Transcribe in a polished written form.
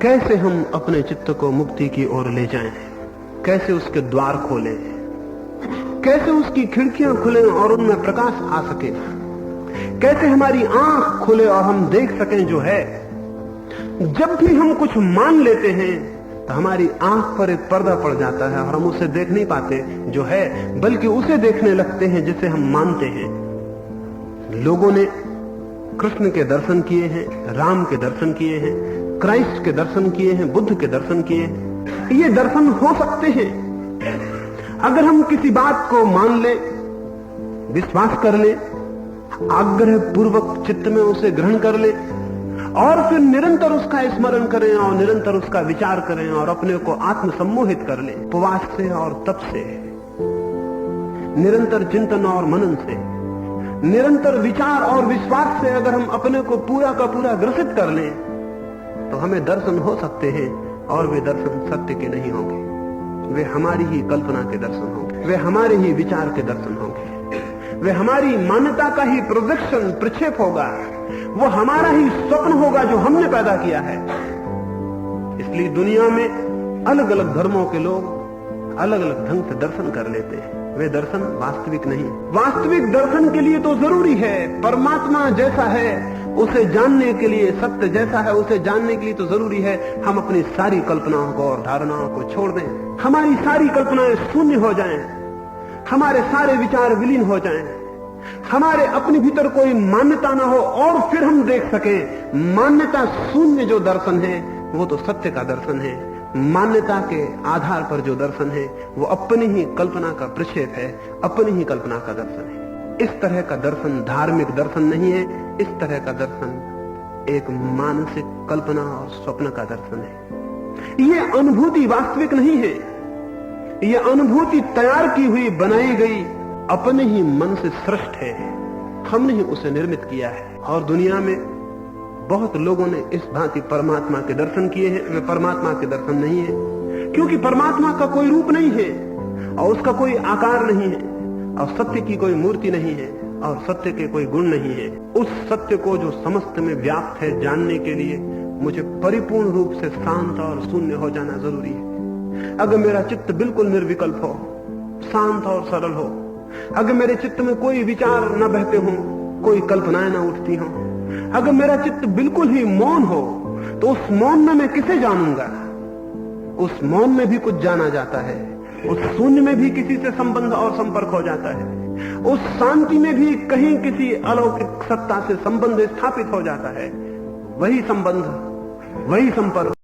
कैसे हम अपने चित्त को मुक्ति की ओर ले जाएं, कैसे उसके द्वार खोलें, कैसे उसकी खिड़कियां खुलें और उनमें प्रकाश आ सके, कैसे हमारी आंख खुले और हम देख सकें जो है। जब भी हम कुछ मान लेते हैं तो हमारी आंख पर एक पर्दा पड़ जाता है और हम उसे देख नहीं पाते जो है, बल्कि उसे देखने लगते हैं जिसे हम मानते हैं। लोगों ने कृष्ण के दर्शन किए हैं, राम के दर्शन किए हैं, क्राइस्ट के दर्शन किए हैं, बुद्ध के दर्शन किए हैं। ये दर्शन हो सकते हैं अगर हम किसी बात को मान लें, विश्वास कर लें, आग्रह पूर्वक चित्त में उसे ग्रहण कर लें और फिर निरंतर उसका स्मरण करें और निरंतर उसका विचार करें और अपने को आत्म सम्मोहित कर लें। उपवास से और तप से, निरंतर चिंतन और मनन से, निरंतर विचार और विश्वास से अगर हम अपने को पूरा का पूरा ग्रसित कर लें तो हमें दर्शन हो सकते हैं। और वे दर्शन सत्य के नहीं होंगे, वे हमारी ही कल्पना के दर्शन होंगे, वे हमारे ही विचार के दर्शन होंगे, वे हमारी मान्यता का ही प्रोजेक्शन, प्रक्षेप होगा, वो हमारा ही स्वप्न होगा जो हमने पैदा किया है। इसलिए दुनिया में अलग अलग धर्मों के लोग अलग अलग ढंग से दर्शन कर लेते हैं, वे दर्शन वास्तविक नहीं। वास्तविक दर्शन के लिए तो जरूरी है परमात्मा जैसा है उसे जानने के लिए, सत्य जैसा है उसे जानने के लिए तो जरूरी है हम अपनी सारी कल्पनाओं को और धारणाओं को छोड़ दें, हमारी सारी कल्पनाएं शून्य हो जाएं, हमारे सारे विचार विलीन हो जाएं, हमारे अपने भीतर कोई मान्यता ना हो और फिर हम देख सकें। मान्यता शून्य जो दर्शन है वो तो सत्य का दर्शन है। मान्यता के आधार पर जो दर्शन है वो अपनी ही कल्पना का प्रक्षेप है, अपनी ही कल्पना का दर्शन है। इस तरह का दर्शन धार्मिक दर्शन नहीं है, इस तरह का दर्शन एक मानसिक कल्पना और स्वप्न का दर्शन है। ये अनुभूति वास्तविक नहीं है, ये अनुभूति तैयार की हुई, बनाई गई, अपने ही मन से सृष्ट है, हमने ही उसे निर्मित किया है। और दुनिया में बहुत लोगों ने इस भांति परमात्मा के दर्शन किए हैं, वे परमात्मा के दर्शन नहीं है, क्योंकि परमात्मा का कोई रूप नहीं है और उसका कोई आकार नहीं है और सत्य की कोई मूर्ति नहीं है और सत्य के कोई गुण नहीं है। उस सत्य को जो समस्त में व्याप्त है जानने के लिए मुझे परिपूर्ण रूप से शांत और शून्य हो जाना जरूरी है। अगर मेरा चित्त बिल्कुल निर्विकल्प हो, शांत और सरल हो, अगर मेरे चित्त में कोई विचार न बहते हो, कोई कल्पनाएं न उठती हो, अगर मेरा चित्त बिल्कुल ही मौन हो, तो उस मौन में मैं किसे जानूंगा? उस मौन में भी कुछ जाना जाता है, उस शून्य में भी किसी से संबंध और संपर्क हो जाता है, उस शांति में भी कहीं किसी अलौकिक सत्ता से संबंध स्थापित हो जाता है। वही संबंध, वही संपर्क